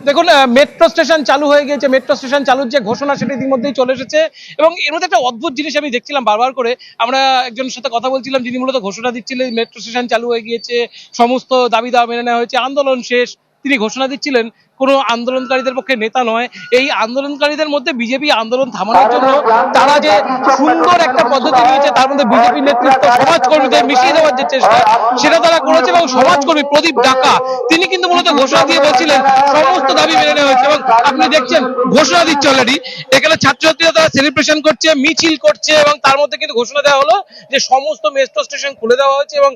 দেখুন, metro station চালু হয়ে গিয়েছে। মেট্রো স্টেশন চালুর যে ঘোষণা সেটা ইতিমধ্যেই চলে এসেছে এবং এর মধ্যে একটা অদ্ভুত জিনিস আমি দেখছিলাম বারবার করে। আমরা একজনের সাথে কথা বলছিলাম যিনি মূলত ঘোষণা দিচ্ছিলেন মেট্রো স্টেশন চালু হয়ে গিয়েছে, সমস্ত দাবি দাওয়া মেনে নেওয়া হয়েছে, আন্দোলন শেষ। তিনি ঘোষণা দিচ্ছিলেন, কোনো আন্দোলনকারীদের পক্ষে নেতা নয়। এই আন্দোলনকারীদের মধ্যে বিজেপি আন্দোলন থামানোর জন্য তারা যে সুন্দর একটা পদ্ধতি নিয়েছে, তার মধ্যে বিজেপি নেতৃত্ব সমাজকর্মীদের মিশিয়ে দেওয়ার যে চেষ্টা সেটা তারা করেছে এবং সমাজকর্মী প্রদীপ ডাকা তিনি কিন্তু মূলত ঘোষণা দিয়ে বলছিলেন সমস্ত দাবি মেনে নেওয়া হয়েছে এবং আপনি দেখছেন ঘোষণা দিচ্ছে অলরেডি। এখানে ছাত্রছাত্রীরা তারা সেলিব্রেশন করছে, মিছিল করছে এবং তার মধ্যে কিন্তু ঘোষণা দেওয়া হলো যে সমস্ত মেট্রো স্টেশন খুলে দেওয়া হয়েছে এবং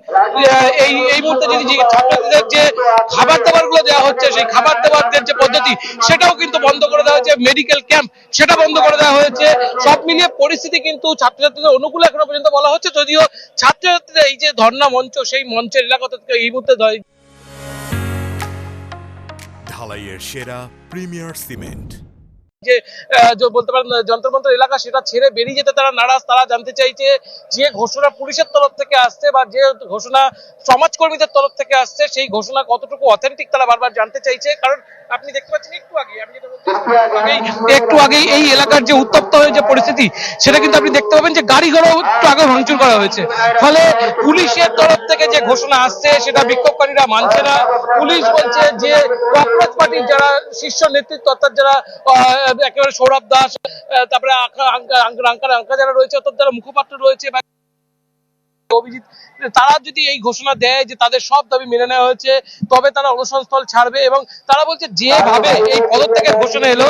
এই এই মুহূর্তে যদি ছাত্রছাত্রীদের যে খাবার দাবার গুলো দেওয়া হচ্ছে সেই খাবার দাবারদের যে পদ্ধতি সেটাও কিন্তু বন্ধ করে দেওয়া হয়েছে, মেডিকেল ক্যাম্প সেটা বন্ধ করে দেওয়া হয়েছে। সব মিলিয়ে পরিস্থিতি কিন্তু ছাত্রছাত্রীদের অনুকূলে এখনো পর্যন্ত বলা হচ্ছে, যদিও ছাত্রছাত্রীরা এই যে ধর্ণা মঞ্চ সেই মঞ্চের এলাকা থেকে এই মুহূর্তে ঢালাইয়ের সেরা প্রিমিয়ার সিমেন্ট যে বলতে পারেন যন্ত্রমন্ত্র এলাকা সেটা ছেড়ে বেরিয়ে যেতে তারা নারাজ। তারা জানতে চাইছে যে ঘোষণা পুলিশের তরফ থেকে আসছে বা যে ঘোষণা সমাজকর্মীদের তরফ থেকে আসছে সেই ঘোষণা কতটুকু অথেন্টিক তারা বারবার জানতে চাইছে। কারণ আপনি দেখতে পাচ্ছেন একটু আগে আমি যেটা বলছি একটু আগেই এই এলাকার যে উত্তপ্ত হয়ে যে পরিস্থিতি সেটা কিন্তু আপনি দেখতে পাবেন যে গাড়ি ঘোড়াও একটু আগে ভাঙচুর করা হয়েছে। ফলে পুলিশের তরফ থেকে যে ঘোষণা আসছে সেটা বিক্ষোভকারীরা মানছে না। পুলিশ বলছে যে কংগ্রেস পার্টির যারা শীর্ষ নেতৃত্ব অর্থাৎ যারা একেবারে সৌরভ দাস, তারপরে আঙ্কা যারা রয়েছে অর্থাৎ যারা মুখপাত্র রয়েছে বা অভিজিৎ, তারা যদি এই ঘোষণা দেয় যে তাদের সব দাবি মেনে নেওয়া হয়েছে তবে তারা অনশন স্থল ছাড়বে। এবং তারা বলছে যেভাবে এই পদত্যাগের ঘোষণা এলো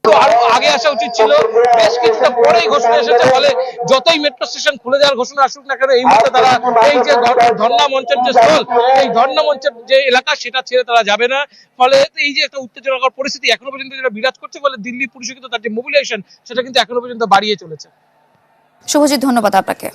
আরো আগে আসা উচিত ছিল, বেশ কিছুটা পরেই ঘোষণা এসেছে। ফলে যতই মেট্রো স্টেশন খুলে দেওয়ার ঘোষণা আসুক না কেন এই মুহূর্তে তারা এই যে ধর্ণা মঞ্চের যে স্থল এই ধর্ণা মঞ্চের যে এলাকা সেটা ছেড়ে তারা যাবে না। ফলে এই যে একটা উত্তেজনাকর পরিস্থিতি এখনো পর্যন্ত যেটা বিরাজ করছে, ফলে দিল্লি পুলিশ কিন্তু তার যে মোবিলাইজেশন সেটা কিন্তু এখনো পর্যন্ত বাড়িয়ে চলেছে। শুভজিৎ, ধন্যবাদ আপনাকে।